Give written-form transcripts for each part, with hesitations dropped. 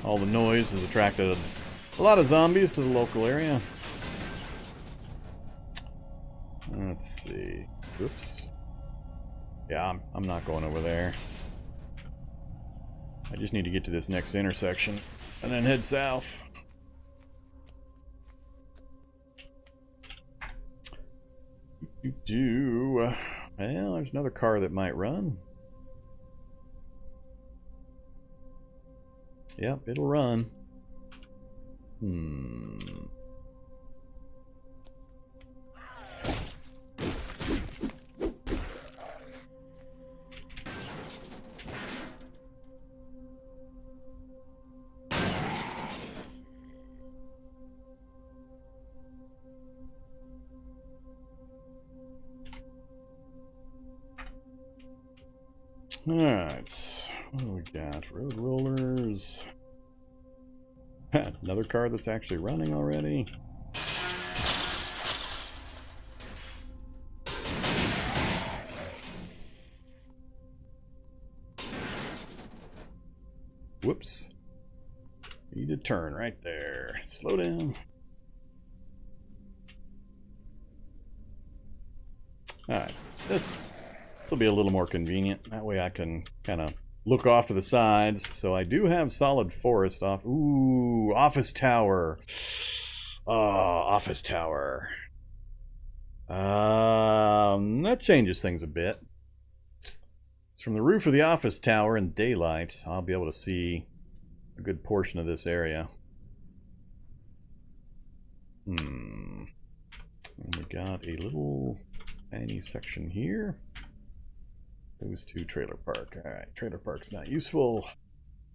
All the noise has attracted a lot of zombies to the local area. Let's see. Oops. Yeah, I'm not going over there. I just need to get to this next intersection and then head south. Well, there's another car that might run. Yep, it'll run. Alright, what do we got? Road rollers. Another car that's actually running already. Whoops. Need to turn right there. Slow down. Alright, this will be a little more convenient. That way I can kind of look off to the sides. So I do have solid forest off. Ooh, office tower. Office tower. That changes things a bit. It's from the roof of the office tower in daylight. I'll be able to see a good portion of this area. And we got a little tiny section here. Goes to trailer park. Alright, trailer park's not useful.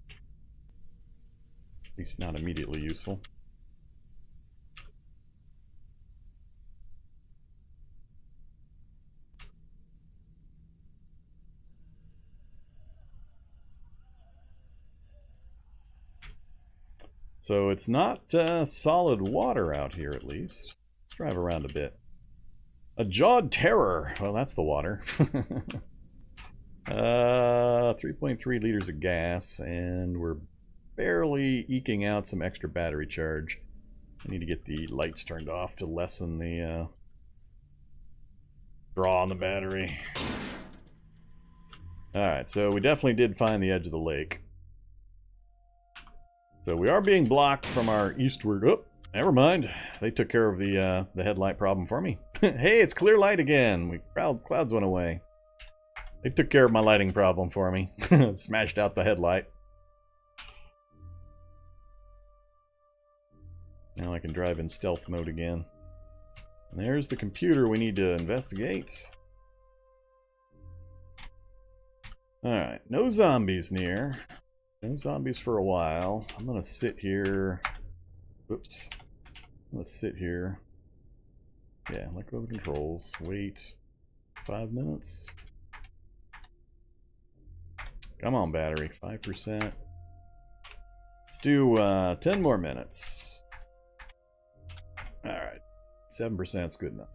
At least not immediately useful. So it's not solid water out here, at least. Let's drive around a bit. A jawed terror. Well, that's the water. 3.3 liters of gas, and we're barely eking out some extra battery charge. I need to get the lights turned off to lessen the draw on the battery. Alright, so we definitely did find the edge of the lake. So we are being blocked from our eastward... Oh, never mind. They took care of the headlight problem for me. Hey, it's clear light again. Clouds went away. They took care of my lighting problem for me. Smashed out the headlight. Now I can drive in stealth mode again. And there's the computer we need to investigate. Alright, no zombies near. No zombies for a while. I'm gonna sit here. Whoops. I'm gonna sit here. Yeah, let go of the controls. Wait 5 minutes. Come on, battery. 5%. Let's do 10 more minutes. Alright. 7% is good enough.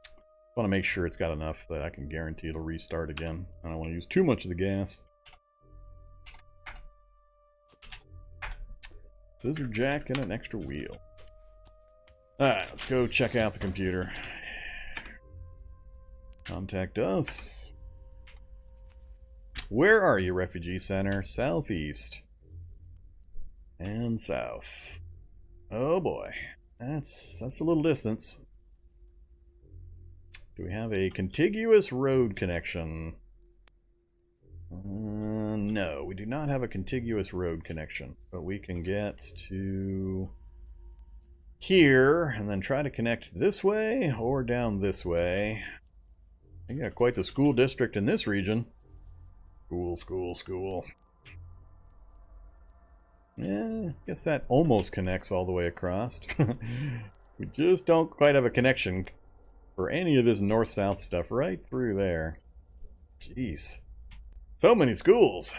I want to make sure it's got enough that I can guarantee it'll restart again. I don't want to use too much of the gas. Scissor jack and an extra wheel. Alright, let's go check out the computer. Contact us. Where are you, refugee center? Southeast. And south. Oh boy. That's a little distance. Do we have a contiguous road connection? No, we do not have a contiguous road connection, but we can get to here and then try to connect this way or down this way. You got quite the school district in this region. School, school, school. Yeah, I guess that almost connects all the way across. We just don't quite have a connection for any of this north-south stuff right through there. Jeez. So many schools.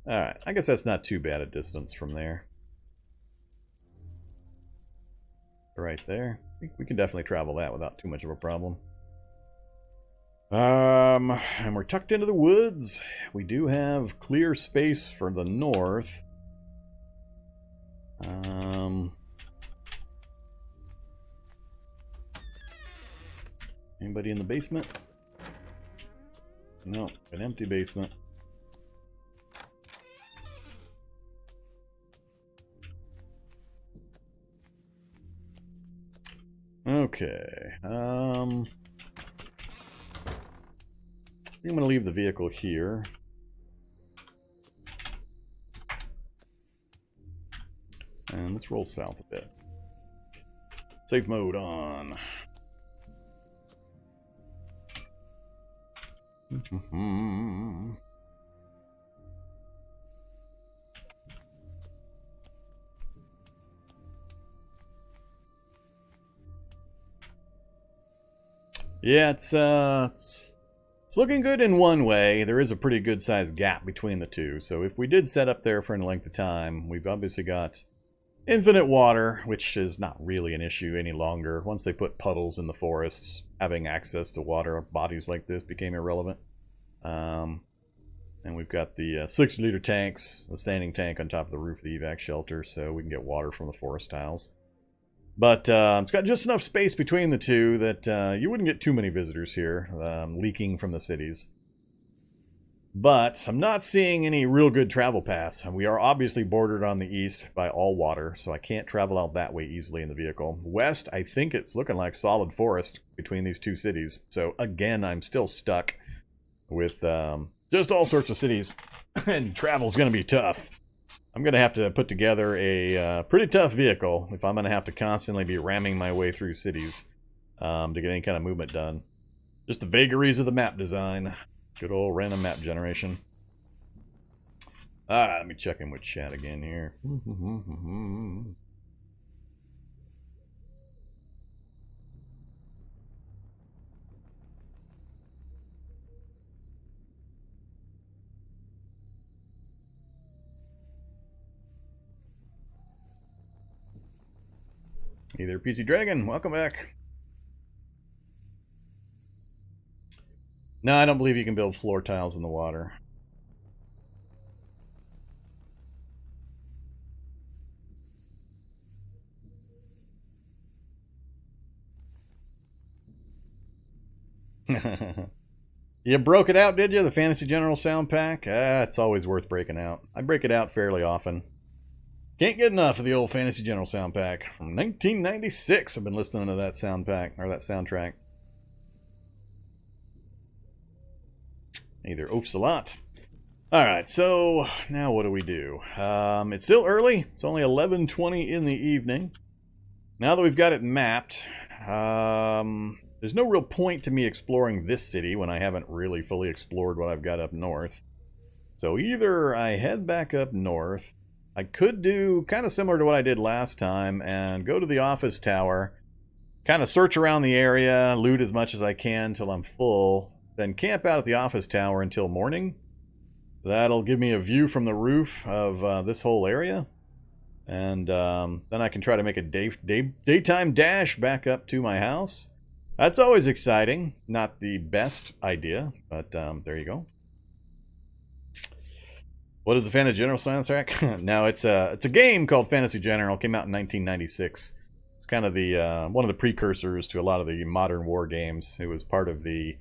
Alright, I guess that's not too bad a distance from there. Right there. I think we can definitely travel that without too much of a problem. And we're tucked into the woods. We do have clear space for the north. Anybody in the basement? No, an empty basement. Okay. I'm going to leave the vehicle here. And let's roll south a bit. Safe mode on. Yeah, it's looking good in one way. There is a pretty good sized gap between the two. So if we did set up there for any length of time, we've obviously got infinite water, which is not really an issue any longer. Once they put puddles in the forests, having access to water bodies like this became irrelevant. And we've got the 60-liter tanks, a standing tank on top of the roof of the evac shelter, so we can get water from the forest tiles. But it's got just enough space between the two that you wouldn't get too many visitors here, leaking from the cities. But I'm not seeing any real good travel paths. We are obviously bordered on the east by all water, so I can't travel out that way easily in the vehicle. West, I think it's looking like solid forest between these two cities. So again, I'm still stuck with just all sorts of cities, and travel's going to be tough. I'm going to have to put together a pretty tough vehicle if I'm going to have to constantly be ramming my way through cities to get any kind of movement done. Just the vagaries of the map design. Good old random map generation. Let me check in with chat again here. Hey there, PC Dragon. Welcome back. No, I don't believe you can build floor tiles in the water. You broke it out, did you? The Fantasy General Soundpack? It's always worth breaking out. I break it out fairly often. Can't get enough of the old Fantasy General Soundpack from 1996. I've been listening to that soundpack, or that soundtrack. Either oofs a lot. Alright, so now what do we do? It's still early. It's only 11:20 in the evening. Now that we've got it mapped, there's no real point to me exploring this city when I haven't really fully explored what I've got up north. So either I head back up north. I could do kind of similar to what I did last time and go to the office tower, kind of search around the area, loot as much as I can till I'm full, then camp out at the office tower until morning. That'll give me a view from the roof of this whole area. And then I can try to make a daytime dash back up to my house. That's always exciting. Not the best idea, but there you go. What is the Fantasy General soundtrack? No, it's a game called Fantasy General. It came out in 1996. It's kind of the one of the precursors to a lot of the modern war games. It was part of the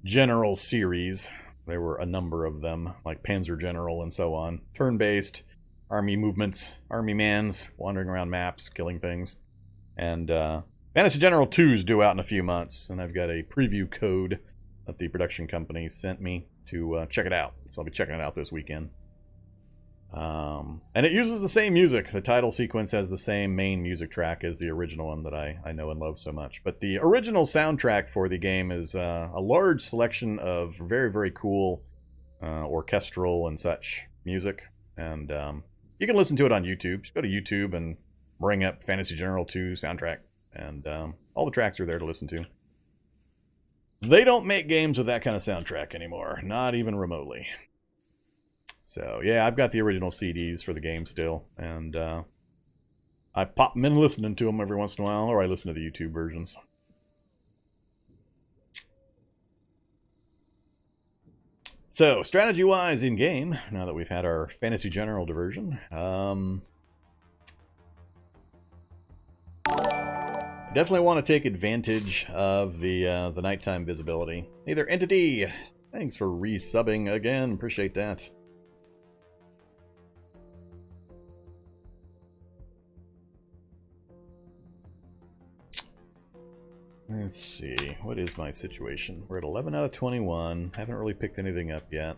General series. There were a number of them, like Panzer General and so on. Turn-based, army movements, army mans, wandering around maps, killing things. And Fantasy General 2 is due out in a few months, and I've got a preview code that the production company sent me to check it out. So I'll be checking it out this weekend. And it uses the same music. The title sequence has the same main music track as the original one that I know and love so much. But the original soundtrack for the game is a large selection of very, very cool orchestral and such music. And you can listen to it on YouTube. Just go to YouTube and bring up Fantasy General 2 soundtrack. And all the tracks are there to listen to. They don't make games with that kind of soundtrack anymore. Not even remotely. So, yeah, I've got the original CDs for the game still, and I pop them in listening to them every once in a while, or I listen to the YouTube versions. So, strategy-wise in-game, now that we've had our fantasy general diversion, definitely want to take advantage of the nighttime visibility. Either Entity, thanks for resubbing again, appreciate that. Let's see, what is my situation? We're at 11 out of 21, haven't really picked anything up yet.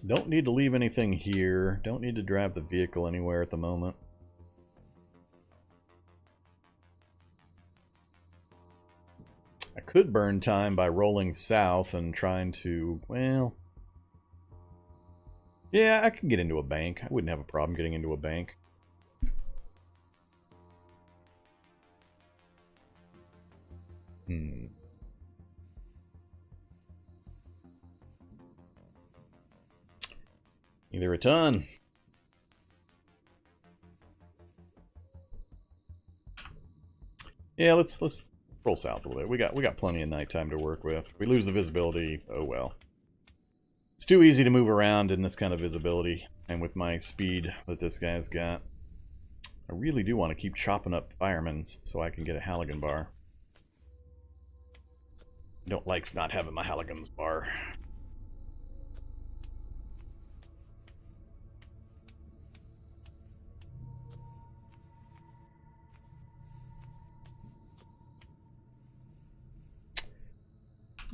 Don't need to leave anything here, don't need to drive the vehicle anywhere at the moment. I could burn time by rolling south and trying to, well... yeah, I can get into a bank. I wouldn't have a problem getting into a bank. Either a ton. Yeah, let's roll south a little bit. We got plenty of nighttime to work with. If we lose the visibility, oh well. It's too easy to move around in this kind of visibility, and with my speed that this guy's got. I really do want to keep chopping up firemen's so I can get a Halligan bar. I don't like not having my Halligan's bar.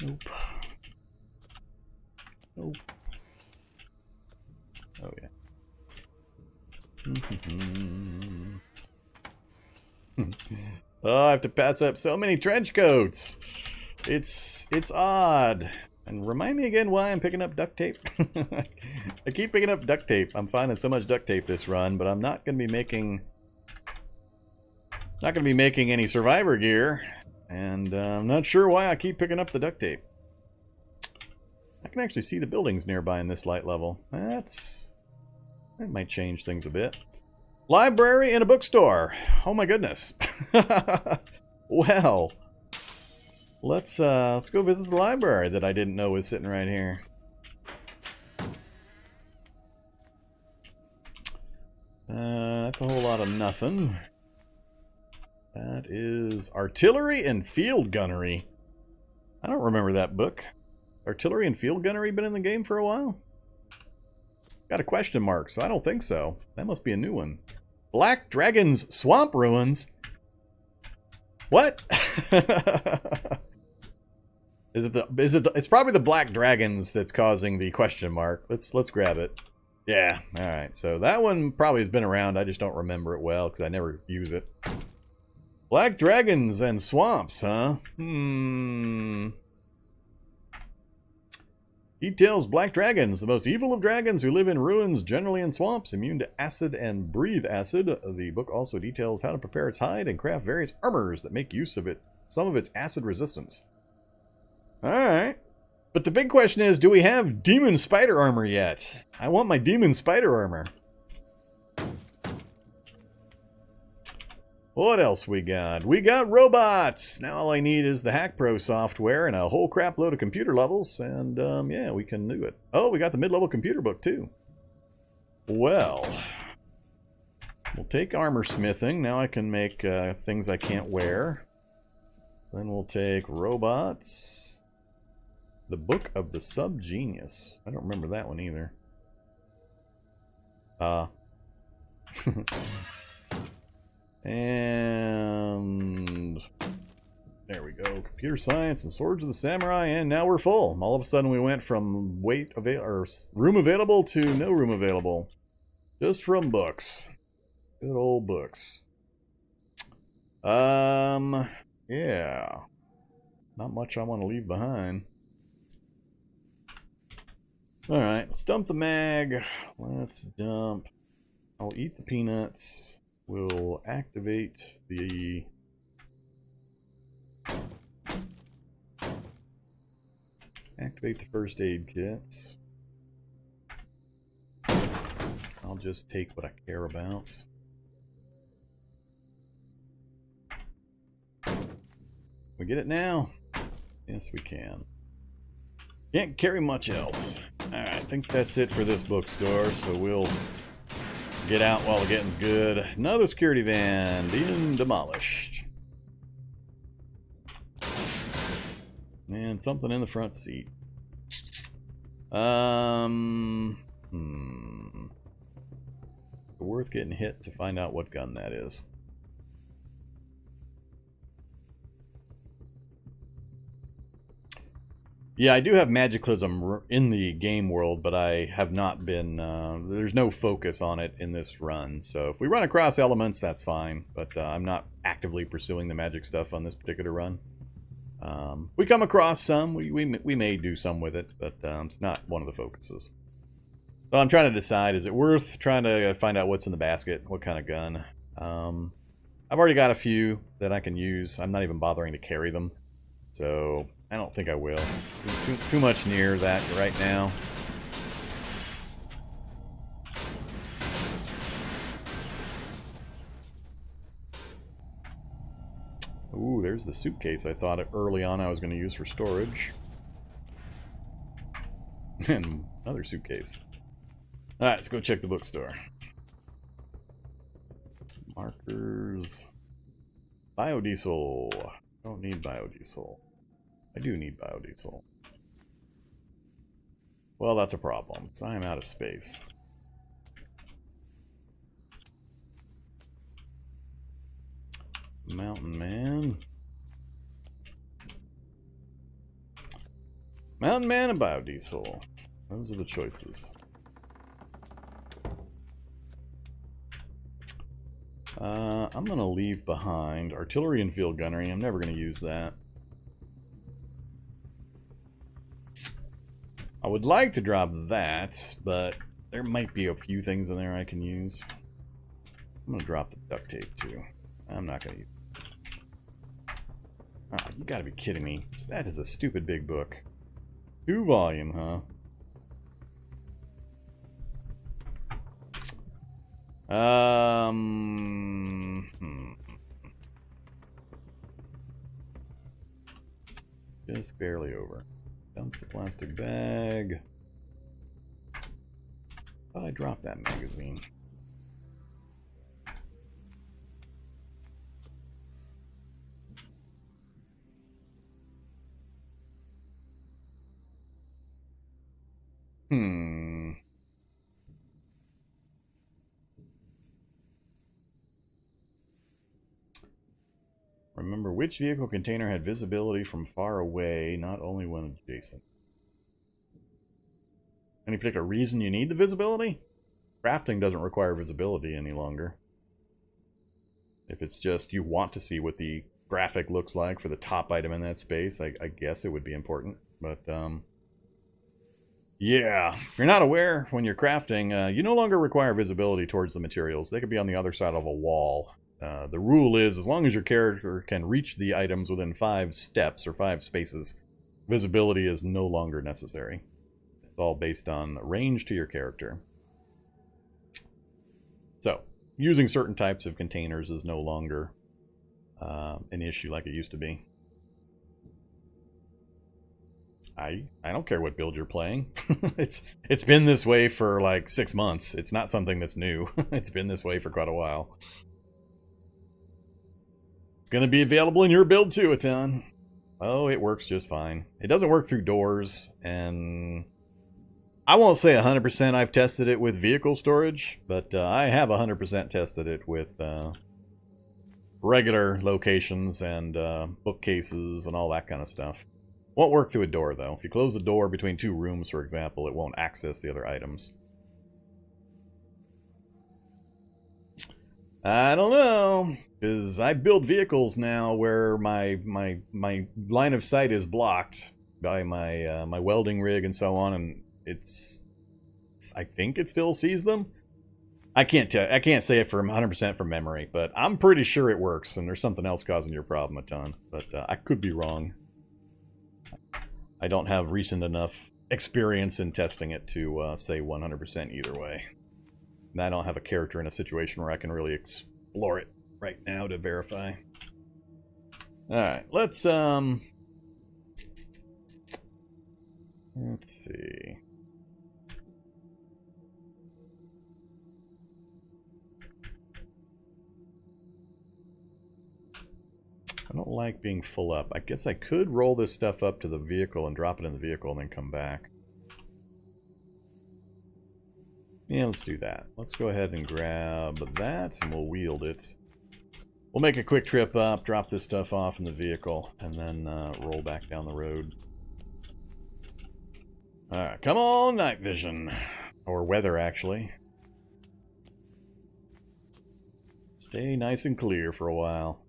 Nope. Nope. Oh yeah. Oh, I have to pass up so many trench coats. It's odd. And remind me again why I'm picking up duct tape. I keep picking up duct tape. I'm finding so much duct tape this run, but I'm not going to be making any survivor gear, and I'm not sure why I keep picking up the duct tape. I can actually see the buildings nearby in this light level. That might change things a bit. Library and a bookstore. Oh my goodness. Well, let's go visit the library that I didn't know was sitting right here. That's a whole lot of nothing. That is Artillery and Field Gunnery. I don't remember that book. Artillery and Field Gunnery been in the game for a while? It's got a question mark, so I don't think so. That must be a new one. Black Dragon's Swamp Ruins? What? It's probably the Black Dragons that's causing the question mark. Let's grab it. Yeah, alright. So that one probably has been around. I just don't remember it well because I never use it. Black Dragons and Swamps, huh? Details Black Dragons, the most evil of dragons who live in ruins, generally in swamps, immune to acid and breathe acid. The book also details how to prepare its hide and craft various armors that make use of some of its acid resistance. Alright. But the big question is, do we have Demon Spider Armor yet? I want my Demon Spider Armor. What else we got? We got robots! Now all I need is the Hack Pro software and a whole crap load of computer levels, and yeah, we can do it. Oh, we got the mid-level computer book too. Well, we'll take armor smithing. Now I can make things I can't wear. Then we'll take robots. The Book of the Sub-Genius. I don't remember that one either. And there we go. Computer Science and Swords of the Samurai, and now we're full. All of a sudden we went from room available to no room available. Just from books. Good old books. Yeah. Not much I want to leave behind. Alright, let's dump the mag. Let's dump... I'll eat the peanuts. We'll activate the... first aid kits. I'll just take what I care about. We get it now? Yes, we can. Can't carry much else. Alright, I think that's it for this bookstore, so we'll get out while the getting's good. Another security van being demolished. And something in the front seat. Worth getting hit to find out what gun that is. Yeah, I do have Magiclysm in the game world, but I have not been... there's no focus on it in this run. So if we run across elements, that's fine. But I'm not actively pursuing the magic stuff on this particular run. We come across some. We may do some with it, but it's not one of the focuses. So I'm trying to decide, is it worth trying to find out what's in the basket? What kind of gun? I've already got a few that I can use. I'm not even bothering to carry them. So... I don't think I will. Too much near that right now. Ooh, there's the suitcase I thought early on I was going to use for storage. And another suitcase. Alright, let's go check the bookstore. Markers. Biodiesel. Don't need biodiesel. I do need biodiesel. Well, that's a problem, because I am out of space. Mountain Man. Mountain Man and biodiesel. Those are the choices. I'm going to leave behind artillery and field gunnery. I'm never going to use that. I would like to drop that, but there might be a few things in there I can use. I'm going to drop the duct tape too. I'm not going to use it. Oh, you got to be kidding me. That is a stupid big book. 2 volume, huh? Just barely over. Dump the plastic bag. Thought I dropped that magazine. Remember which vehicle container had visibility from far away, not only when adjacent. Any particular reason you need the visibility? Crafting doesn't require visibility any longer. If it's just you want to see what the graphic looks like for the top item in that space, I guess it would be important. But, yeah, if you're not aware when you're crafting, you no longer require visibility towards the materials. They could be on the other side of a wall. The rule is, as long as your character can reach the items within 5 steps or 5 spaces, visibility is no longer necessary. It's all based on range to your character. So, using certain types of containers is no longer an issue like it used to be. I don't care what build you're playing. It's been this way for like 6 months. It's not something that's new. It's been this way for quite a while. Going to be available in your build too, Atan. Oh, it works just fine. It doesn't work through doors, and I won't say 100% I've tested it with vehicle storage, but I have 100% tested it with regular locations and bookcases and all that kind of stuff. Won't work through a door, though. If you close the door between 2 rooms, for example, it won't access the other items. I don't know, because I build vehicles now where my line of sight is blocked by my my welding rig and so on, and I think it still sees them. I can't say it for 100% from memory, but I'm pretty sure it works, and there's something else causing your problem a ton. But I could be wrong. I don't have recent enough experience in testing it to say 100% either way. And I don't have a character in a situation where I can really explore it right now to verify. Alright, let's Let's see. I don't like being full up. I guess I could roll this stuff up to the vehicle and drop it in the vehicle and then come back. Yeah, let's do that. Let's go ahead and grab that and we'll wield it. We'll make a quick trip up, drop this stuff off in the vehicle, and then roll back down the road. Alright, come on, night vision. Or weather, actually. Stay nice and clear for a while.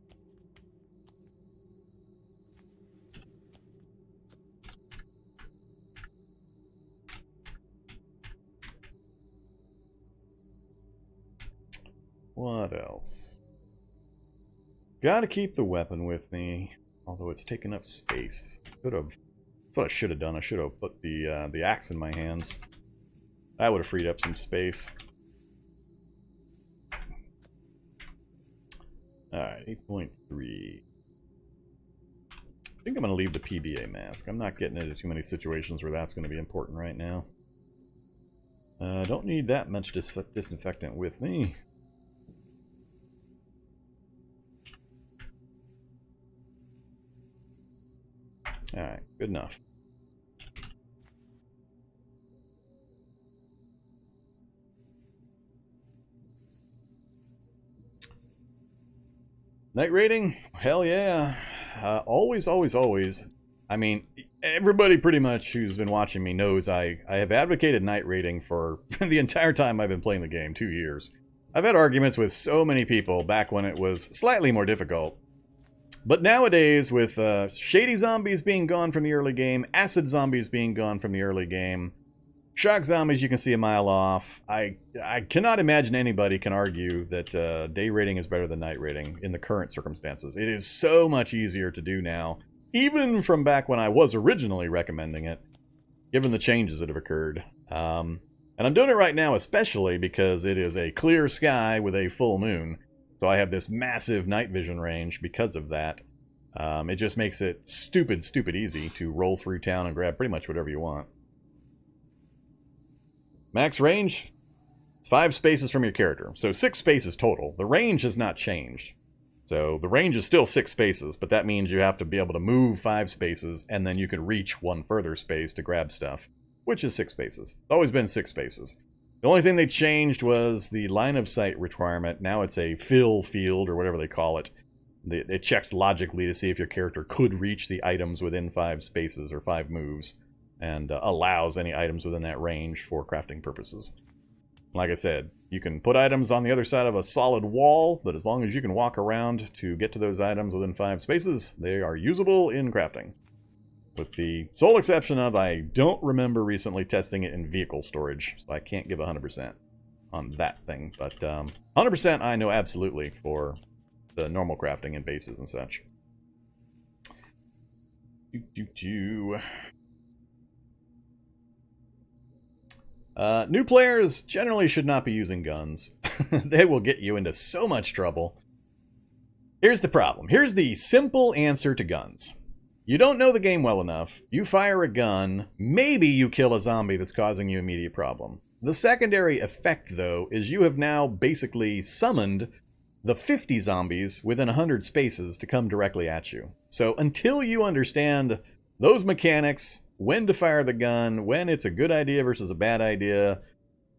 What else? Gotta keep the weapon with me, although it's taking up space. That's what I should have done. I should have put the axe in my hands. That would have freed up some space. Alright, 8.3. I think I'm going to leave the PBA mask. I'm not getting into too many situations where that's going to be important right now. Don't need that much disinfectant with me. Alright, good enough. Night raiding? Hell yeah. Always, always, always. I mean, everybody pretty much who's been watching me knows I have advocated night raiding for the entire time I've been playing the game, 2 years. I've had arguments with so many people back when it was slightly more difficult. But nowadays, with shady zombies being gone from the early game, acid zombies being gone from the early game, shock zombies you can see a mile off, I cannot imagine anybody can argue that day raiding is better than night raiding in the current circumstances. It is so much easier to do now, even from back when I was originally recommending it, given the changes that have occurred. And I'm doing it right now especially because it is a clear sky with a full moon. So I have this massive night vision range because of that. It just makes it stupid easy to roll through town and grab pretty much whatever you want. Max range, it's 5 spaces from your character. So 6 spaces total. The range has not changed. So the range is still 6 spaces, but that means you have to be able to move 5 spaces, and then you can reach 1 further space to grab stuff, which is 6 spaces. It's always been 6 spaces. The only thing they changed was the line of sight requirement. Now it's a fill field, or whatever they call it. It checks logically to see if your character could reach the items within 5 spaces or 5 moves, and allows any items within that range for crafting purposes. Like I said, you can put items on the other side of a solid wall, but as long as you can walk around to get to those items within 5 spaces, they are usable in crafting. With the sole exception of, I don't remember recently testing it in vehicle storage, so I can't give 100% on that thing. But 100% I know absolutely for the normal crafting and bases and such. New players generally should not be using guns. They will get you into so much trouble. Here's the problem. Here's the simple answer to guns. You don't know the game well enough, you fire a gun, maybe you kill a zombie that's causing you immediate problem. The secondary effect, though, is you have now basically summoned the 50 zombies within 100 spaces to come directly at you. So until you understand those mechanics, when to fire the gun, when it's a good idea versus a bad idea,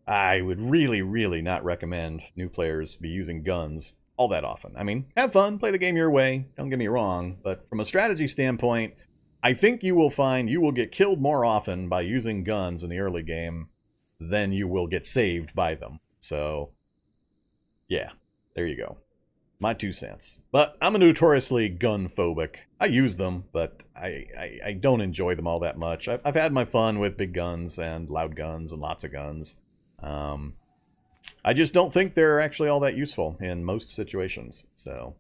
I would really not recommend new players be using guns all that often. I mean, have fun, play the game your way, don't get me wrong, but from a strategy standpoint, I think you will find you will get killed more often by using guns in the early game than you will get saved by them. So, yeah, there you go. My 2 cents. But I'm a notoriously gun-phobic. I use them, but I don't enjoy them all that much. I've had my fun with big guns and loud guns and lots of guns. I just don't think they're actually all that useful in most situations. So,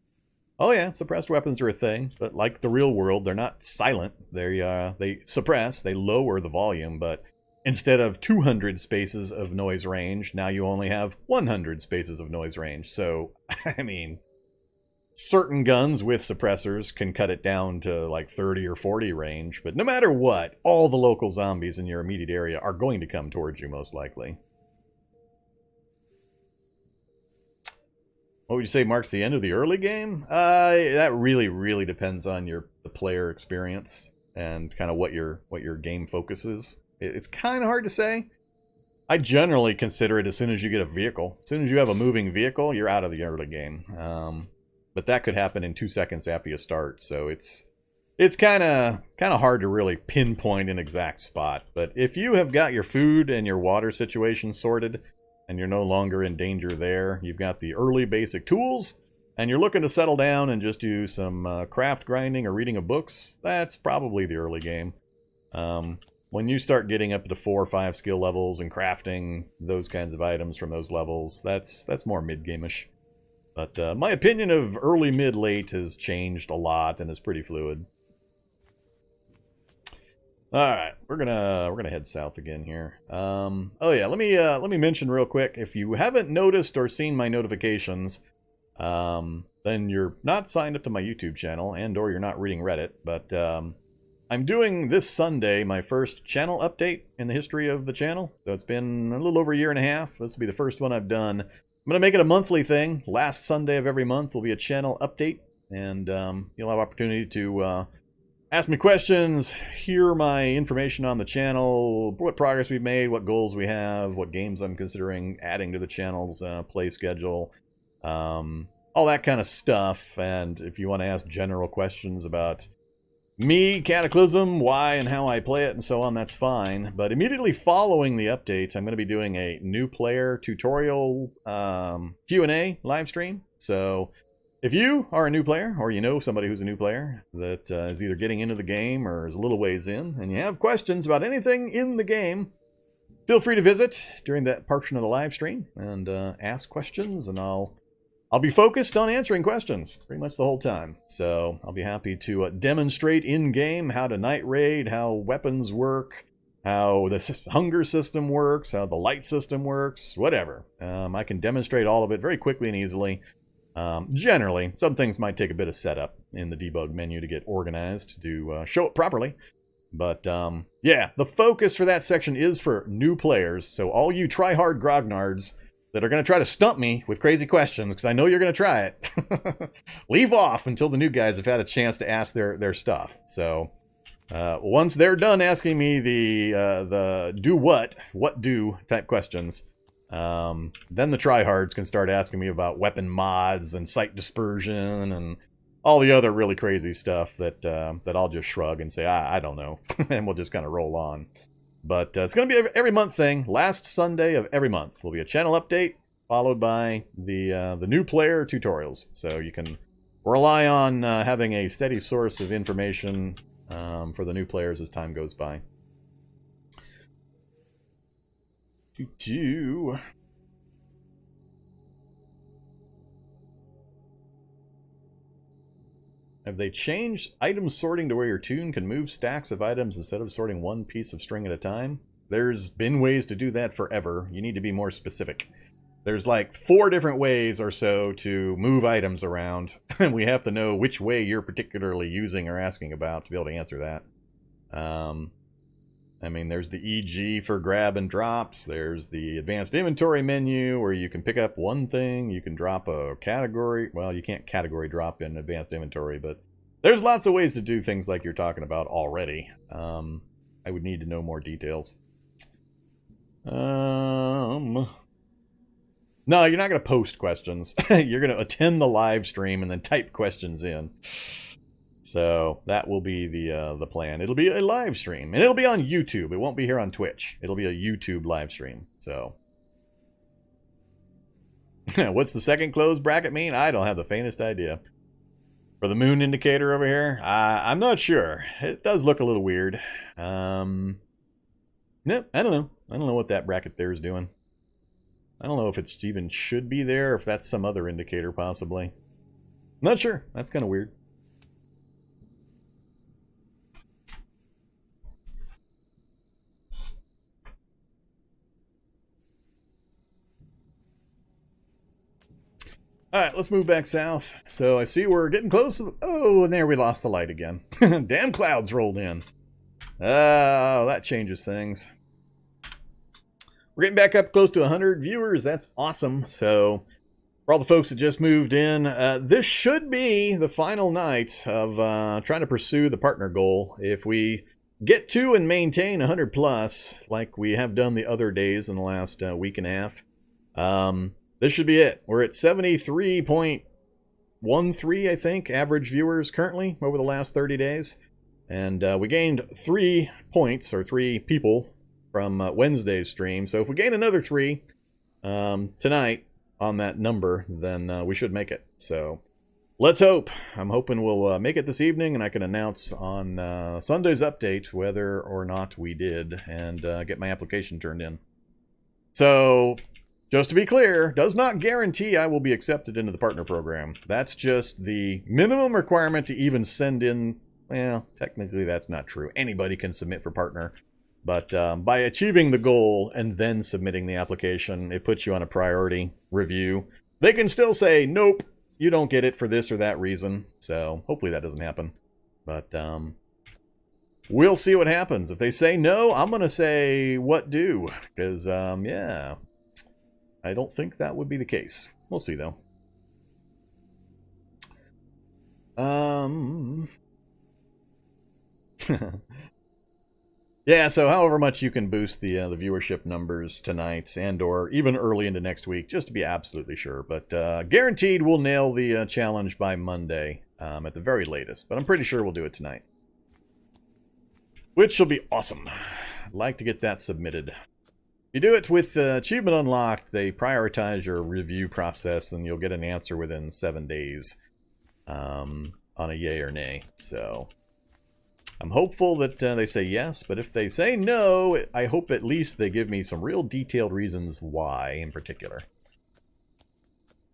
oh yeah, suppressed weapons are a thing, but like the real world, they're not silent. They suppress, they lower the volume, but instead of 200 spaces of noise range, now you only have 100 spaces of noise range. So, I mean, certain guns with suppressors can cut it down to like 30 or 40 range, but no matter what, all the local zombies in your immediate area are going to come towards you most likely. What would you say marks the end of the early game? That really depends on the player experience and kind of what your game focus is. It's kind of hard to say. I generally consider it as soon as you get a vehicle. As soon as you have a moving vehicle, you're out of the early game. But that could happen in 2 seconds after you start, so it's kind of hard to really pinpoint an exact spot. But if you have got your food and your water situation sorted, and you're no longer in danger there, you've got the early basic tools, and you're looking to settle down and just do some craft grinding or reading of books, that's probably the early game. When you start getting up to 4 or 5 skill levels and crafting those kinds of items from those levels, that's more mid-game-ish. But my opinion of early, mid, late has changed a lot and is pretty fluid. All right, we're gonna head south again here. Oh yeah, let me mention real quick. If you haven't noticed or seen my notifications, then you're not signed up to my YouTube channel and/or you're not reading Reddit. But I'm doing this Sunday my first channel update in the history of the channel. So it's been a little over a year and a half. This will be the first one I've done. I'm gonna make it a monthly thing. Last Sunday of every month will be a channel update, and you'll have opportunity to ask me questions, hear my information on the channel, what progress we've made, what goals we have, what games I'm considering adding to the channel's play schedule, all that kind of stuff. And if you want to ask general questions about me, Cataclysm, why and how I play it, and so on, that's fine. But immediately following the updates, I'm going to be doing a new player tutorial Q&A live stream. So if you are a new player, or you know somebody who's a new player that is either getting into the game or is a little ways in, and you have questions about anything in the game, feel free to visit during that portion of the live stream and ask questions, and I'll be focused on answering questions pretty much the whole time. So I'll be happy to demonstrate in-game how to night raid, how weapons work, how the hunger system works, how the light system works, whatever. I can demonstrate all of it very quickly and easily. Generally, some things might take a bit of setup in the debug menu to get organized to show it properly. But yeah, the focus for that section is for new players. So all you try-hard grognards that are going to try to stump me with crazy questions, because I know you're going to try it, leave off until the new guys have had a chance to ask their stuff. So once they're done asking me the do what do type questions, then the tryhards can start asking me about weapon mods and sight dispersion and all the other really crazy stuff that I'll just shrug and say, I don't know, and we'll just kind of roll on. But it's going to be an every month thing. Last Sunday of every month will be a channel update, followed by the new player tutorials. So you can rely on having a steady source of information for the new players as time goes by. Have they changed item sorting to where your tune can move stacks of items instead of sorting one piece of string at a time? There's been ways to do that forever. You need to be more specific. There's like 4 different ways or so to move items around, and we have to know which way you're particularly using or asking about to be able to answer that. I mean, there's the EG for grab and drops. There's the advanced inventory menu where you can pick up one thing. You can drop a category. Well, you can't category drop in advanced inventory, but there's lots of ways to do things like you're talking about already. I would need to know more details. No, you're not going to post questions. You're going to attend the live stream and then type questions in. So that will be the plan. It'll be a live stream, and it'll be on YouTube. It won't be here on Twitch. It'll be a YouTube live stream. So what's the second closed bracket mean? I don't have the faintest idea. For the moon indicator over here, I'm not sure. It does look a little weird. No, I don't know. I don't know what that bracket there is doing. I don't know if it's even should be there, or if that's some other indicator possibly. Not sure. That's kind of weird. Alright, let's move back south. So I see we're getting close to the... Oh, and there we lost the light again. Damn clouds rolled in. Oh, that changes things. We're getting back up close to 100 viewers. That's awesome. So, for all the folks that just moved in, this should be the final night of trying to pursue the partner goal. If we get to and maintain 100 plus, like we have done the other days in the last week and a half, this should be it. We're at 73.13, I think, average viewers currently over the last 30 days. And we gained 3 points, or 3 people, from Wednesday's stream. So if we gain another 3 tonight on that number, then we should make it. So let's hope. I'm hoping we'll make it this evening, and I can announce on Sunday's update whether or not we did, and get my application turned in. So... just to be clear, does not guarantee I will be accepted into the partner program. That's just the minimum requirement to even send in. Well, technically that's not true. Anybody can submit for partner. But by achieving the goal and then submitting the application, it puts you on a priority review. They can still say, nope, you don't get it for this or that reason. So hopefully that doesn't happen. But we'll see what happens. If they say no, I'm going to say what do. Because, yeah... I don't think that would be the case. We'll see, though. Yeah, so however much you can boost the viewership numbers tonight and or even early into next week, just to be absolutely sure. But guaranteed we'll nail the challenge by Monday at the very latest. But I'm pretty sure we'll do it tonight. Which will be awesome. I'd like to get that submitted. If you do it with Achievement Unlocked, they prioritize your review process, and you'll get an answer within 7 days on a yay or nay. So I'm hopeful that they say yes, but if they say no, I hope at least they give me some real detailed reasons why in particular.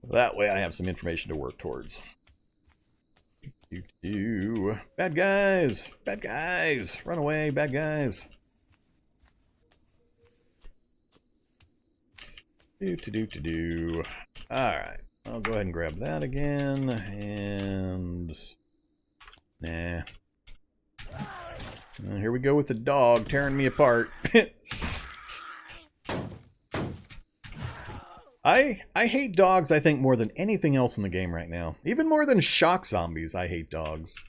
That way I have some information to work towards. Bad guys! Bad guys! Run away, bad guys! Alright, I'll go ahead and grab that again, and... nah. Here we go with the dog tearing me apart. I hate dogs, I think, more than anything else in the game right now. Even more than shock zombies, I hate dogs.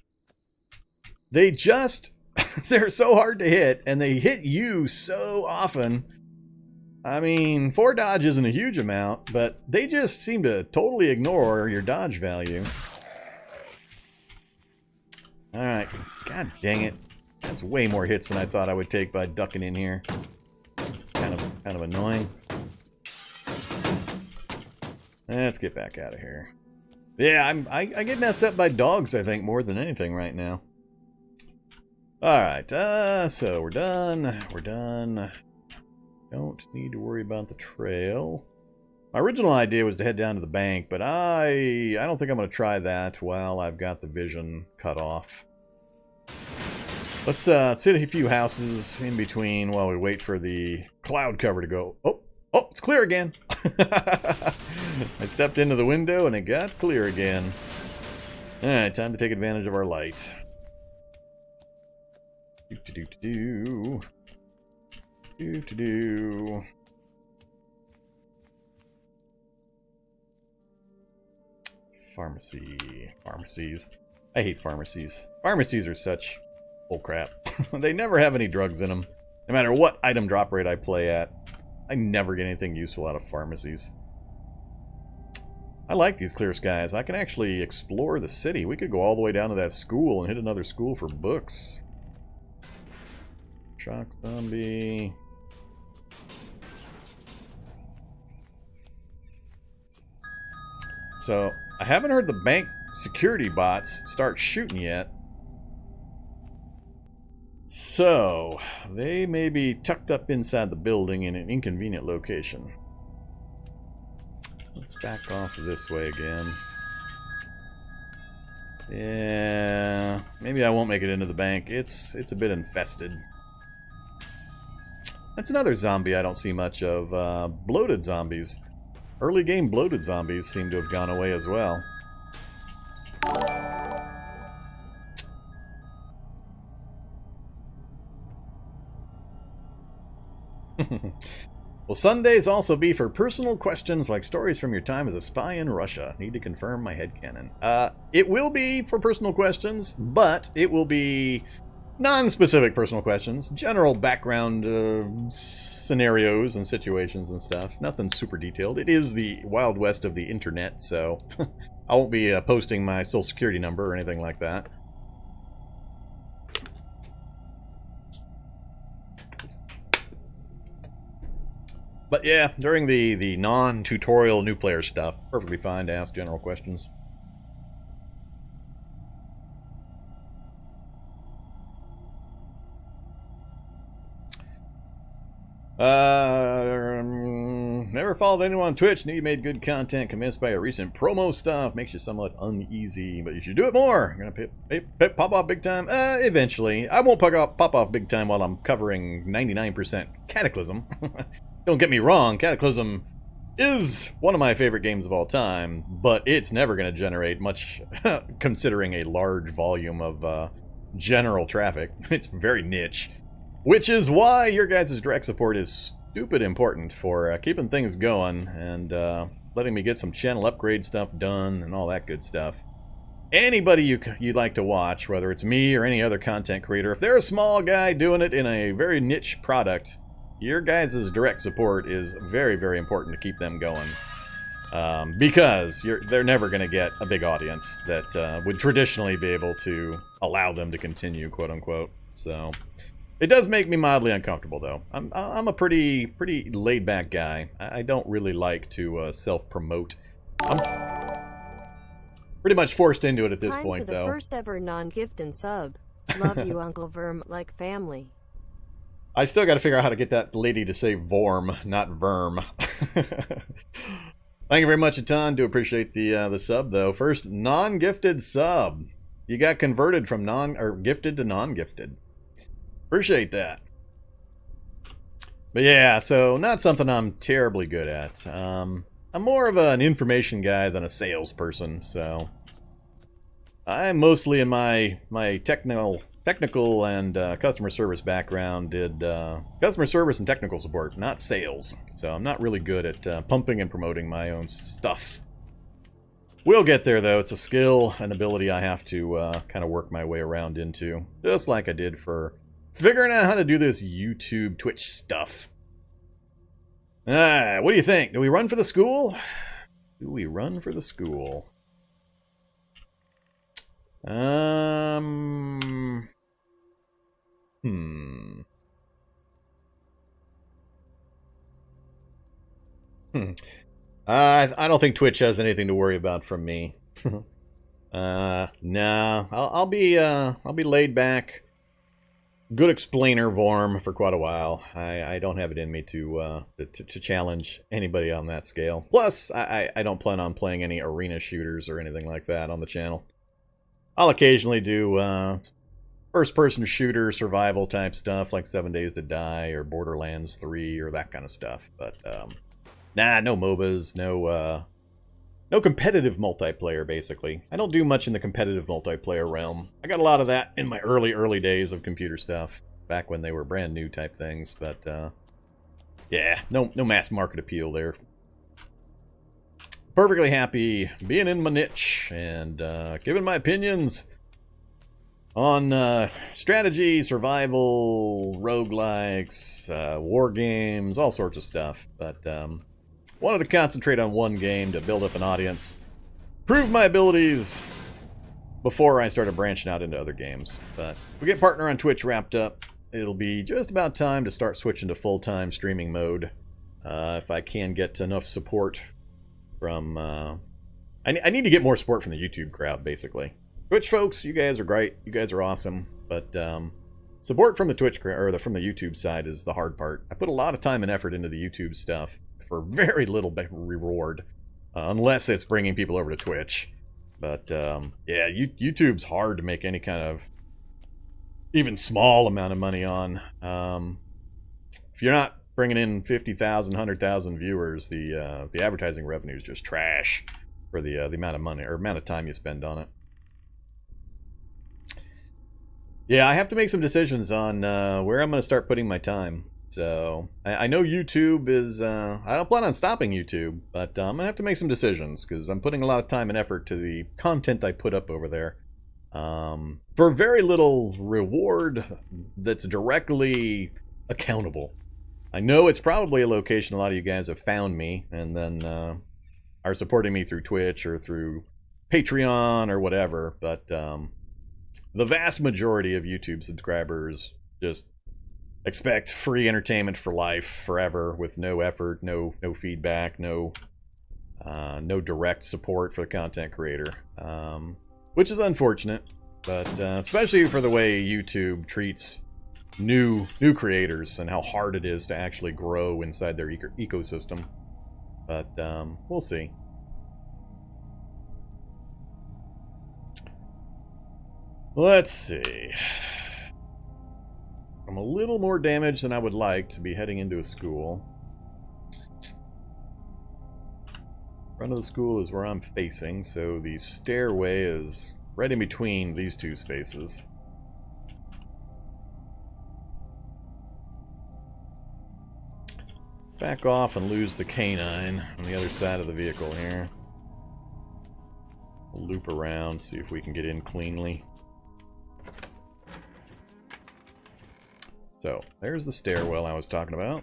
They just... they're so hard to hit, and they hit you so often. I mean, 4 dodge isn't a huge amount, but they just seem to totally ignore your dodge value. Alright, god dang it. That's way more hits than I thought I would take by ducking in here. It's kind of annoying. Let's get back out of here. Yeah, I get messed up by dogs, I think, more than anything right now. Alright, so we're done. We're done. Don't need to worry about the trail. My original idea was to head down to the bank, but I don't think I'm going to try that while I've got the vision cut off. Let's hit a few houses in between while we wait for the cloud cover to go. Oh, it's clear again. I stepped into the window and it got clear again. Alright, time to take advantage of our light. Pharmacies. I hate pharmacies. Pharmacies are such bullcrap. They never have any drugs in them. No matter what item drop rate I play at, I never get anything useful out of pharmacies. I like these clear skies. I can actually explore the city. We could go all the way down to that school and hit another school for books. Shock zombie. So, I haven't heard the bank security bots start shooting yet. So, they may be tucked up inside the building in an inconvenient location. Let's back off this way again. Yeah, maybe I won't make it into the bank. It's a bit infested. That's another zombie I don't see much of. Bloated zombies. Early game bloated zombies seem to have gone away as well. Will Sundays also be for personal questions like stories from your time as a spy in Russia? Need to confirm my headcanon. It will be for personal questions, but it will be non-specific personal questions. General background scenarios and situations and stuff. Nothing super detailed. It is the Wild West of the internet, so I won't be posting my social security number or anything like that. But yeah, during the non-tutorial new player stuff, perfectly fine to ask general questions. Never followed anyone on Twitch. Knew you made good content. Convinced by your recent promo stuff. Makes you somewhat uneasy, but you should do it more. You're gonna pop off big time? Eventually. I won't pop off big time while I'm covering 99% Cataclysm. Don't get me wrong, Cataclysm is one of my favorite games of all time, but it's never going to generate much considering a large volume of general traffic. It's very niche, which is why your guys' direct support is stupid important for keeping things going and letting me get some channel upgrade stuff done and all that good stuff. Anybody you'd like to watch, whether it's me or any other content creator, if they're a small guy doing it in a very niche product, your guys' direct support is very, very important to keep them going. Because they're never going to get a big audience that would traditionally be able to allow them to continue, quote-unquote. So, it does make me mildly uncomfortable, though. I'm a pretty laid-back guy. I don't really like to self-promote. I'm pretty much forced into it at this point, though. Time for the first ever non-gift and sub. Love you, Uncle Vorm, like family. I still got to figure out how to get that lady to say Vorm, not Verm. Thank you very much, Atan. Do appreciate the sub, though. First non-gifted sub. You got converted from gifted to non-gifted. Appreciate that. But yeah, so not something I'm terribly good at. I'm more of an information guy than a salesperson, so I'm mostly in my technical and customer service background did customer service and technical support, not sales. So I'm not really good at pumping and promoting my own stuff. We'll get there, though. It's a skill and ability I have to kind of work my way around into, just like I did for figuring out how to do this YouTube, Twitch stuff. What do you think? Do we run for the school? Do we run for the school? I don't think Twitch has anything to worry about from me. No, I'll be laid back. Good explainer Vorm for quite a while. I don't have it in me to challenge anybody on that scale. Plus, I don't plan on playing any arena shooters or anything like that on the channel. I'll occasionally do first-person shooter survival type stuff like 7 Days to Die or Borderlands 3 or that kind of stuff. But nah, no MOBAs, no competitive multiplayer, basically. I don't do much in the competitive multiplayer realm. I got a lot of that in my early days of computer stuff, back when they were brand new type things, but yeah, no mass market appeal there. Perfectly happy being in my niche and giving my opinions on strategy, survival, roguelikes, war games, all sorts of stuff. But wanted to concentrate on one game to build up an audience, prove my abilities before I started branching out into other games. But we get Partner on Twitch wrapped up. It'll be just about time to start switching to full-time streaming mode. If I can get enough support from... I need to get more support from the YouTube crowd, basically. Twitch folks, you guys are great. You guys are awesome. But support from the Twitch or from the YouTube side is the hard part. I put a lot of time and effort into the YouTube stuff for very little reward, unless it's bringing people over to Twitch. But yeah, YouTube's hard to make any kind of even small amount of money on. If you're not bringing in 50,000, 100,000 viewers, the advertising revenue is just trash for the amount of money or amount of time you spend on it. Yeah, I have to make some decisions on where I'm going to start putting my time. So I know YouTube is. I don't plan on stopping YouTube, but I'm gonna have to make some decisions because I'm putting a lot of time and effort to the content I put up over there. For very little reward that's directly accountable. I know it's probably a location a lot of you guys have found me and then are supporting me through Twitch or through Patreon or whatever, but the vast majority of YouTube subscribers just expect free entertainment for life, forever, with no effort, no feedback, no direct support for the content creator, which is unfortunate. But especially for the way YouTube treats new creators and how hard it is to actually grow inside their ecosystem. But we'll see. Let's see. I'm a little more damaged than I would like to be heading into a school. Front of the school is where I'm facing, so the stairway is right in between these two spaces. Let's back off and lose the canine on the other side of the vehicle here. We'll loop around, see if we can get in cleanly. So, there's the stairwell I was talking about.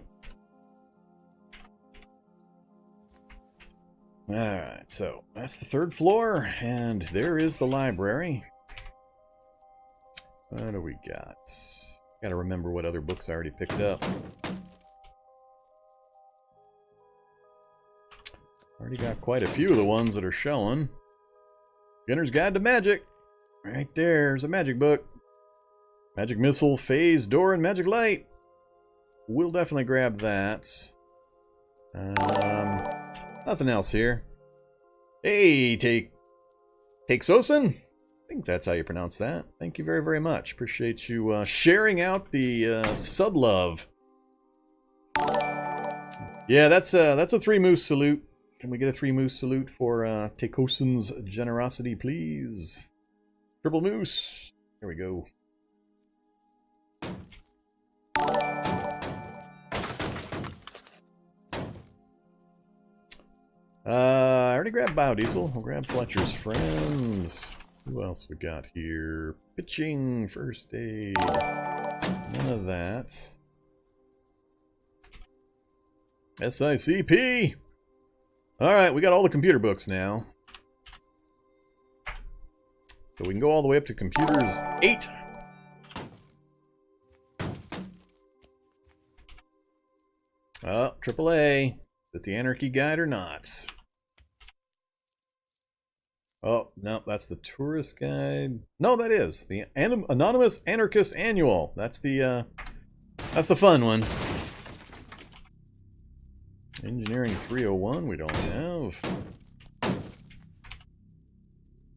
Alright, so that's the third floor, and there is the library. What do we got? Gotta remember what other books I already picked up. Already got quite a few of the ones that are showing. Beginner's Guide to Magic. Right there's a magic book. Magic Missile, Phase, Door, and Magic Light. We'll definitely grab that. Nothing else here. Hey, Sosin? I think that's how you pronounce that. Thank you very, very much. Appreciate you sharing out the sub-love. Yeah, that's a 3 moose salute. Can we get a 3 moose salute for Tekosin's generosity, please? Triple moose. There we go. I already grabbed Biodiesel. We'll grab Fletcher's Friends. Who else we got here? Pitching, First Aid. None of that. SICP! Alright, we got all the computer books now. So we can go all the way up to Computers 8. Oh, AAA. Is it the Anarchy Guide or not? Oh, no, that's the Tourist Guide. No, that is the Anonymous Anarchist Annual. That's the fun one. Engineering 301 we don't have.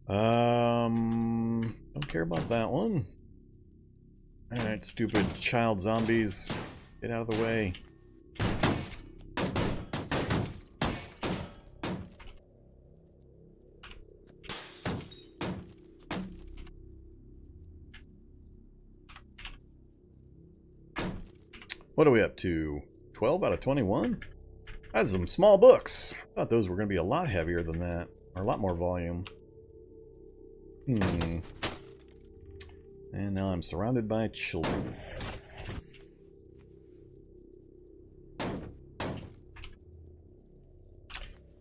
Don't care about that one. Alright, stupid child zombies. Get out of the way. What are we up to? 12 out of 21? That's some small books. I thought those were going to be a lot heavier than that. Or a lot more volume. And now I'm surrounded by children.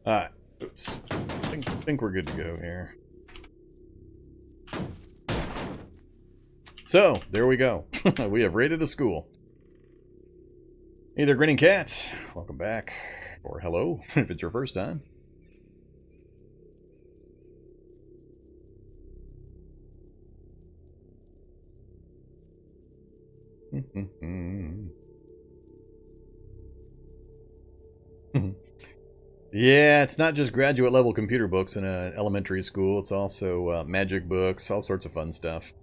Alright. Oops. I think we're good to go here. So, there we go. We have raided a school. Hey there, Grinning Cats. Welcome back. Or hello, if it's your first time. Yeah, it's not just graduate level computer books in an elementary school. It's also magic books, all sorts of fun stuff.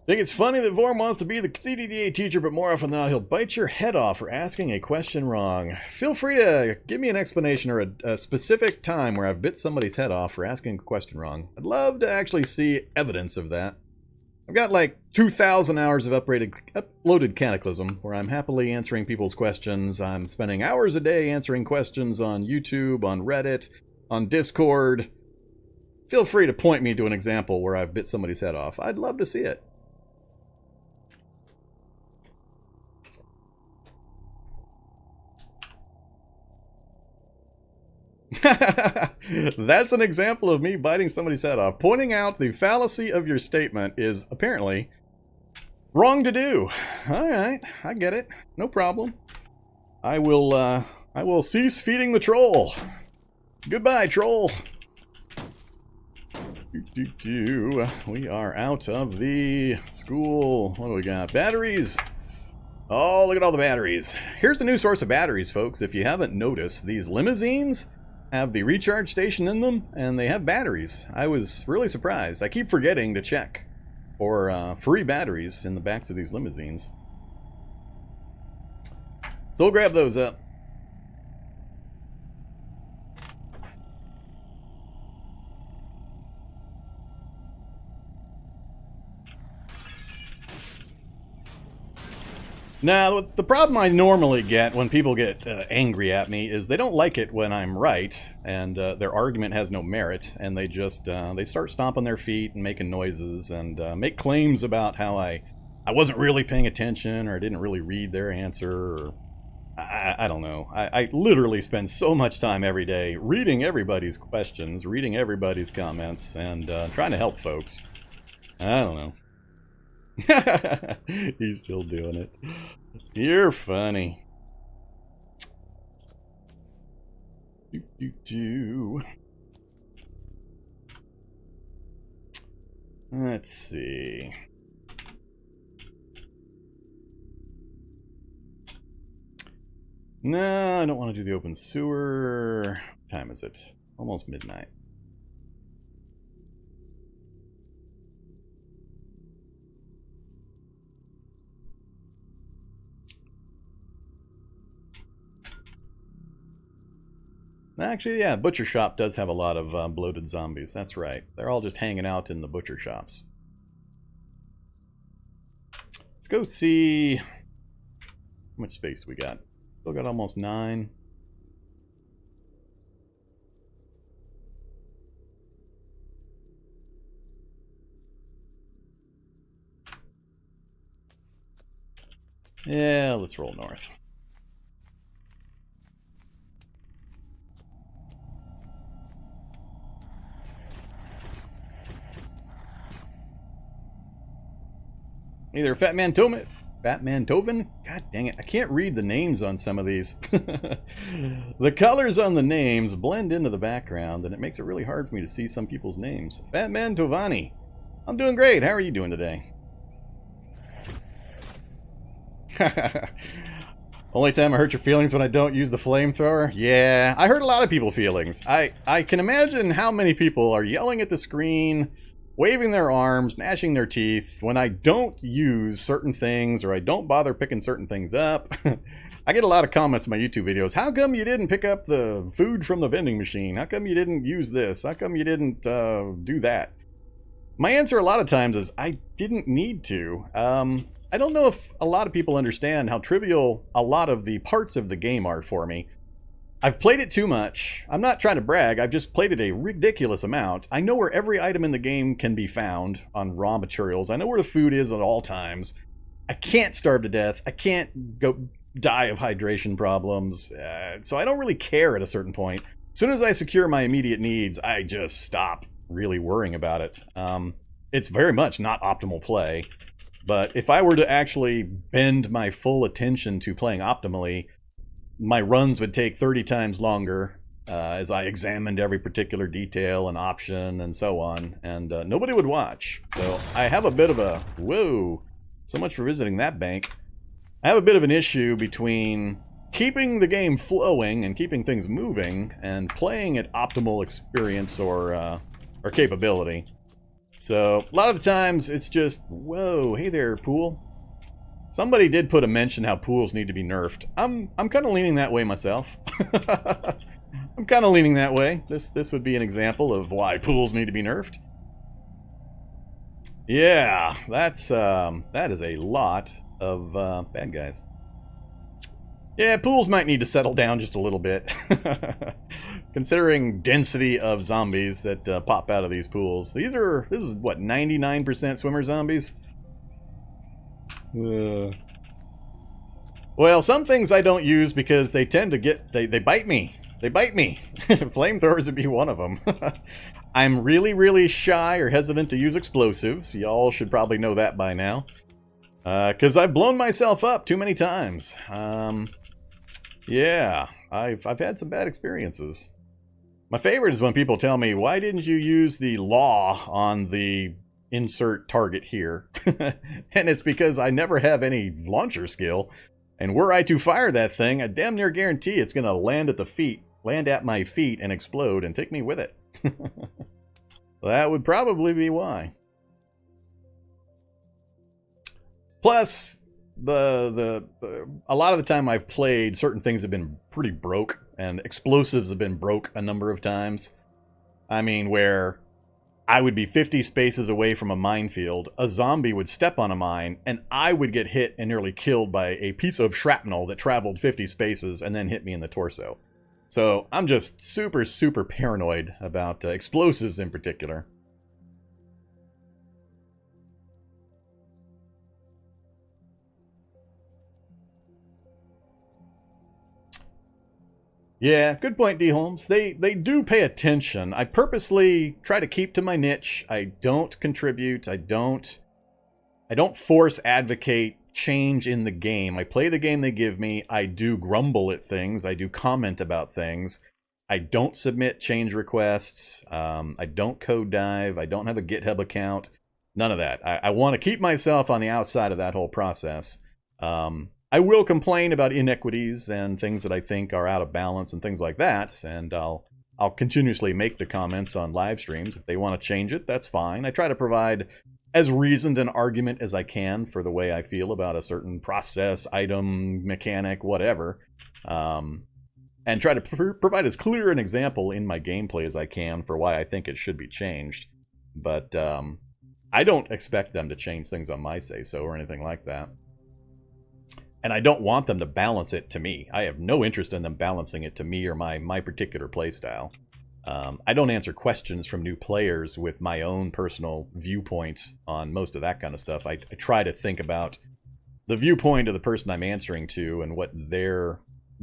Think it's funny that Vorm wants to be the CDDA teacher, but more often than not, he'll bite your head off for asking a question wrong. Feel free to give me an explanation or a specific time where I've bit somebody's head off for asking a question wrong. I'd love to actually see evidence of that. I've got like 2,000 hours of uploaded Cataclysm, where I'm happily answering people's questions. I'm spending hours a day answering questions on YouTube, on Reddit, on Discord. Feel free to point me to an example where I've bit somebody's head off. I'd love to see it. That's an example of me biting somebody's head off. Pointing out the fallacy of your statement is apparently wrong to do. Alright, I get it. No problem. I will cease feeding the troll. Goodbye, troll. We are out of the school. What do we got? Batteries. Oh, look at all the batteries. Here's a new source of batteries, folks. If you haven't noticed, these limousines have the recharge station in them, and they have batteries. I was really surprised. I keep forgetting to check for free batteries in the backs of these limousines. So we'll grab those up. Now, the problem I normally get when people get angry at me is they don't like it when I'm right, and their argument has no merit, and they just they start stomping their feet and making noises and make claims about how I wasn't really paying attention, or I didn't really read their answer, or I don't know. I literally spend so much time every day reading everybody's questions, reading everybody's comments, and trying to help folks. I don't know. He's still doing it. You're funny. Let's see. No, I don't want to do the open sewer. What time is it? Almost midnight. Actually, yeah, butcher shop does have a lot of bloated zombies. That's right. They're all just hanging out in the butcher shops. Let's go see how much space we got. Still got almost 9. Yeah, let's roll north. Either Fat Man Toven? God dang it, I can't read the names on some of these. The colors on the names blend into the background, and it makes it really hard for me to see some people's names. Fat Man Tovani. I'm doing great. How are you doing today? Only time I hurt your feelings when I don't use the flamethrower? Yeah, I hurt a lot of people's feelings. I can imagine how many people are yelling at the screen, waving their arms, gnashing their teeth when I don't use certain things, or I don't bother picking certain things up. I get a lot of comments in my YouTube videos. How come you didn't pick up the food from the vending machine? How come you didn't use this? How come you didn't do that? My answer a lot of times is I didn't need to. I don't know if a lot of people understand how trivial a lot of the parts of the game are for me. I've played it too much. I'm not trying to brag, I've just played it a ridiculous amount. I know where every item in the game can be found on raw materials. I know where the food is at all times. I can't starve to death. I can't go die of hydration problems. So I don't really care at a certain point. As soon as I secure my immediate needs, I just stop really worrying about it. It's very much not optimal play. But if I were to actually bend my full attention to playing optimally, my runs would take 30 times longer as I examined every particular detail and option and so on, and nobody would watch. So I have a bit of a, whoa, so much for visiting that bank. I have a bit of an issue between keeping the game flowing and keeping things moving and playing at optimal experience or capability. So a lot of the times it's just, whoa, hey there, pool. Somebody did put a mention how pools need to be nerfed. I'm kind of leaning that way myself. I'm kind of leaning that way. This would be an example of why pools need to be nerfed. Yeah, that is a lot of bad guys. Yeah, pools might need to settle down just a little bit. Considering density of zombies that pop out of these pools. This is what, 99% swimmer zombies? Well, some things I don't use because they tend to get, they bite me. They bite me. Flamethrowers would be one of them. I'm really, really shy or hesitant to use explosives. Y'all should probably know that by now. Because I've blown myself up too many times. Yeah, I've had some bad experiences. My favorite is when people tell me, why didn't you use the law on the insert target here? And it's because I never have any launcher skill. And were I to fire that thing, I damn near guarantee it's going to land at my feet and explode and take me with it. That would probably be why. Plus, a lot of the time I've played, certain things have been pretty broke, and explosives have been broke a number of times. I mean, where I would be 50 spaces away from a minefield, a zombie would step on a mine, and I would get hit and nearly killed by a piece of shrapnel that traveled 50 spaces and then hit me in the torso. So I'm just super, super paranoid about explosives in particular. Yeah, good point, D. Holmes. They do pay attention. I purposely try to keep to my niche. I don't contribute. I don't force advocate change in the game. I play the game they give me. I do grumble at things. I do comment about things. I don't submit change requests. I don't code dive. I don't have a GitHub account. None of that. I want to keep myself on the outside of that whole process. I will complain about inequities and things that I think are out of balance and things like that, and I'll continuously make the comments on live streams. If they want to change it, that's fine. I try to provide as reasoned an argument as I can for the way I feel about a certain process, item, mechanic, whatever, and try to provide as clear an example in my gameplay as I can for why I think it should be changed. But I don't expect them to change things on my say-so or anything like that. And I don't want them to balance it to me. I have no interest in them balancing it to me or my particular playstyle. I don't answer questions from new players with my own personal viewpoint on most of that kind of stuff. I try to think about the viewpoint of the person I'm answering to and what their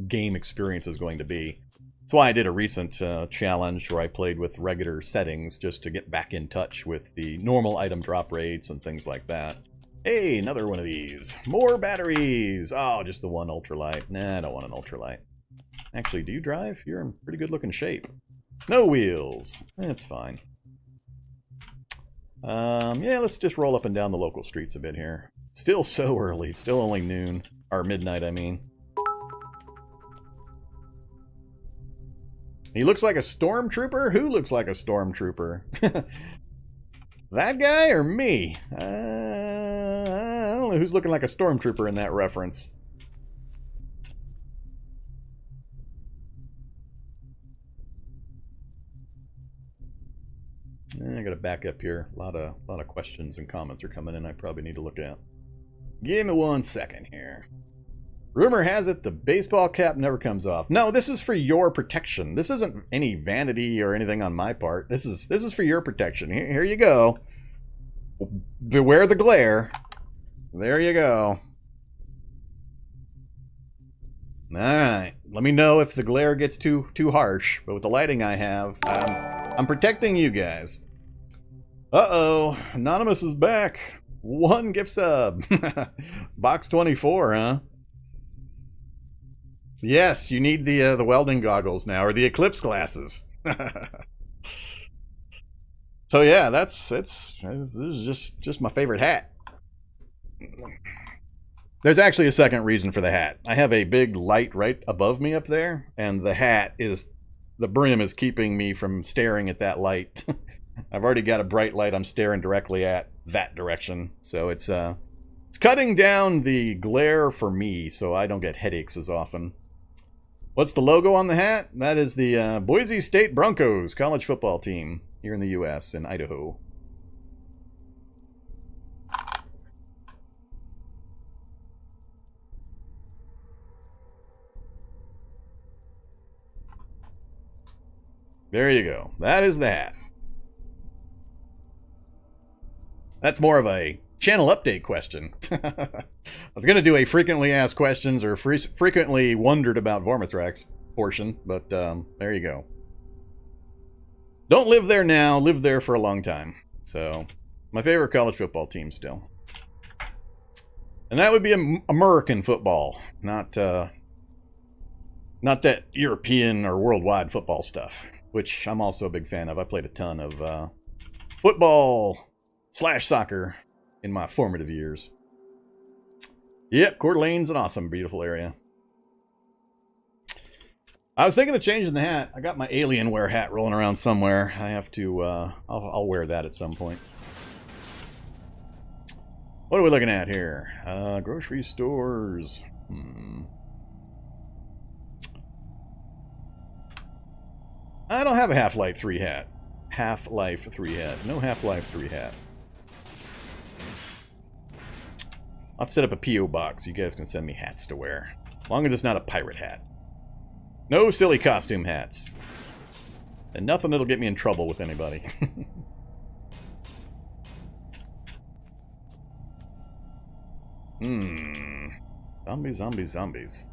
game experience is going to be. That's why I did a recent challenge where I played with regular settings just to get back in touch with the normal item drop rates and things like that. Hey, another one of these. More batteries! Oh, just the one ultralight. Nah, I don't want an ultralight. Actually, do you drive? You're in pretty good looking shape. No wheels. That's fine. Yeah, let's just roll up and down the local streets a bit here. Still so early. It's still only noon. Or midnight, I mean. He looks like a stormtrooper? Who looks like a stormtrooper? That guy or me? I don't know who's looking like a stormtrooper in that reference. I gotta back up here. A lot of questions and comments are coming in I probably need to look at. Give me 1 second here. Rumor has it the baseball cap never comes off. No, this is for your protection. This isn't any vanity or anything on my part. This is for your protection. Here you go. Beware the glare. There you go. Alright. Let me know if the glare gets too harsh. But with the lighting I have, I'm protecting you guys. Uh-oh. Anonymous is back. 1 gift sub. Box 24, huh? Yes, you need the welding goggles now, or the eclipse glasses. So yeah, this is just my favorite hat. There's actually a second reason for the hat. I have a big light right above me up there, and the brim is keeping me from staring at that light I've already got a bright light I'm staring directly at that direction. So it's cutting down the glare for me so I don't get headaches as often. What's the logo on the hat? That is the Boise State Broncos college football team here in the U.S. in Idaho. There you go. That is the hat. That's more of a channel update question. I was going to do a frequently asked questions or frequently wondered about Vormithrax portion, but there you go. Don't live there now, lived there for a long time. So, my favorite college football team still. And that would be American football, not that European or worldwide football stuff, which I'm also a big fan of. I played a ton of football/soccer in my formative years. Yep, Coeur d'Alene's an awesome, beautiful area. I was thinking of changing the hat. I got my Alienware hat rolling around somewhere. I have to, I'll wear that at some point. What are we looking at here? Grocery stores. I don't have a Half-Life 3 hat. Half-Life 3 hat. No Half-Life 3 hat. I'll have to set up a P.O. box. You guys can send me hats to wear. As long as it's not a pirate hat. No silly costume hats. And nothing that'll get me in trouble with anybody. Zombies, zombies, zombies.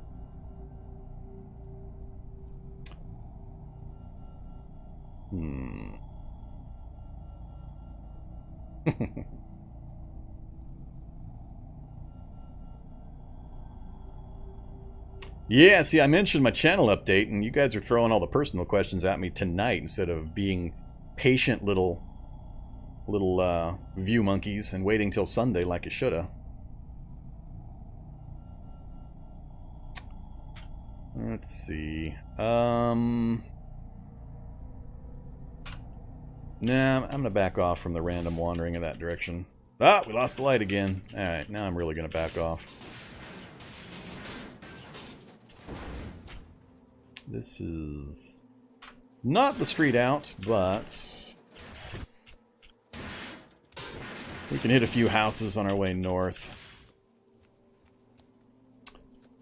Yeah, see, I mentioned my channel update, and you guys are throwing all the personal questions at me tonight instead of being patient little view monkeys and waiting till Sunday like you shoulda. Let's see. Nah, I'm gonna back off from the random wandering in that direction. Ah, we lost the light again. Alright, now I'm really gonna back off. This is not the street out, but we can hit a few houses on our way north.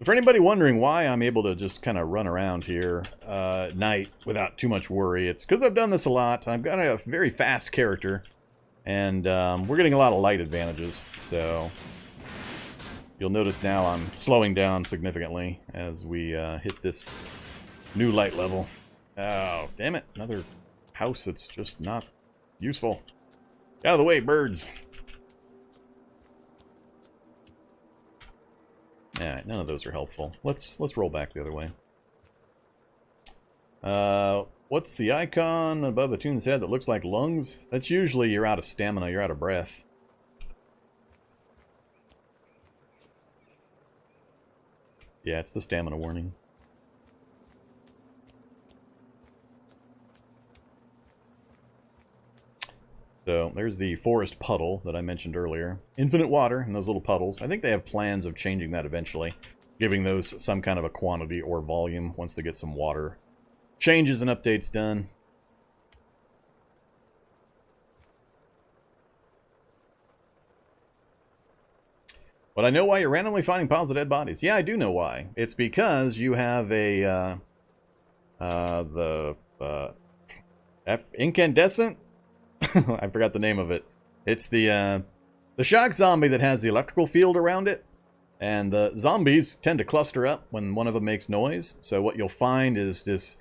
For anybody wondering why I'm able to just kind of run around here at night without too much worry, it's because I've done this a lot. I've got a very fast character, and we're getting a lot of light advantages, so you'll notice now I'm slowing down significantly as we hit this new light level. Oh, damn it. Another house that's just not useful. Get out of the way, birds. Alright, none of those are helpful. Let's roll back the other way. What's the icon above a tune's head that looks like lungs? That's usually you're out of stamina, you're out of breath. Yeah, it's the stamina warning. So, there's the forest puddle that I mentioned earlier. Infinite water in those little puddles. I think they have plans of changing that eventually. Giving those some kind of a quantity or volume once they get some water changes and updates done. But I know why you're randomly finding piles of dead bodies. Yeah, I do know why. It's because you have a, incandescent? I forgot the name of it. It's the shock zombie that has the electrical field around it. And the zombies tend to cluster up when one of them makes noise. So what you'll find is this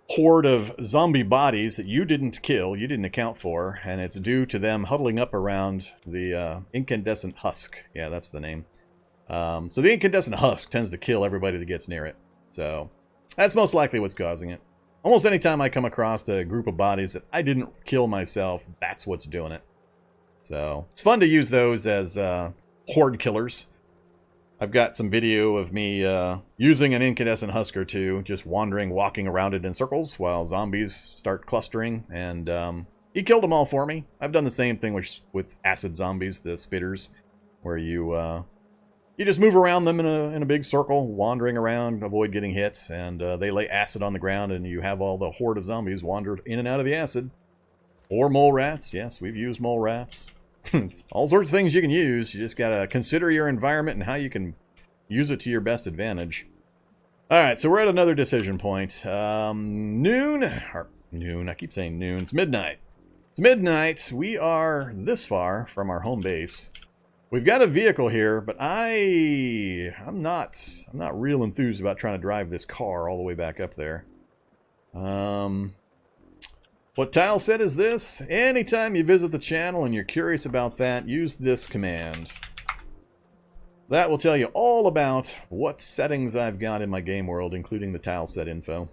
horde of zombie bodies that you didn't kill, you didn't account for, and it's due to them huddling up around the incandescent husk. Yeah, that's the name. So the incandescent husk tends to kill everybody that gets near it. So that's most likely what's causing it. Almost any time I come across a group of bodies that I didn't kill myself, that's what's doing it. So it's fun to use those as horde killers. I've got some video of me using an incandescent husk or two, just wandering, walking around it in circles while zombies start clustering. And He killed them all for me. I've done the same thing with acid zombies, the spitters, where you just move around them in a big circle, wandering around, avoid getting hit, and they lay acid on the ground, and you have all the horde of zombies wander in and out of the acid. Or mole rats. Yes, we've used mole rats. All sorts of things you can use. You just gotta consider your environment and how you can use it to your best advantage. Alright, so we're at another decision point. Noon. I keep saying noon. It's midnight. It's midnight. We are this far from our home base. We've got a vehicle here, but I'm not real enthused about trying to drive this car all the way back up there. What Tileset is this? Anytime you visit the channel and you're curious about that, use this command. That will tell you all about what settings I've got in my game world, including the Tileset info.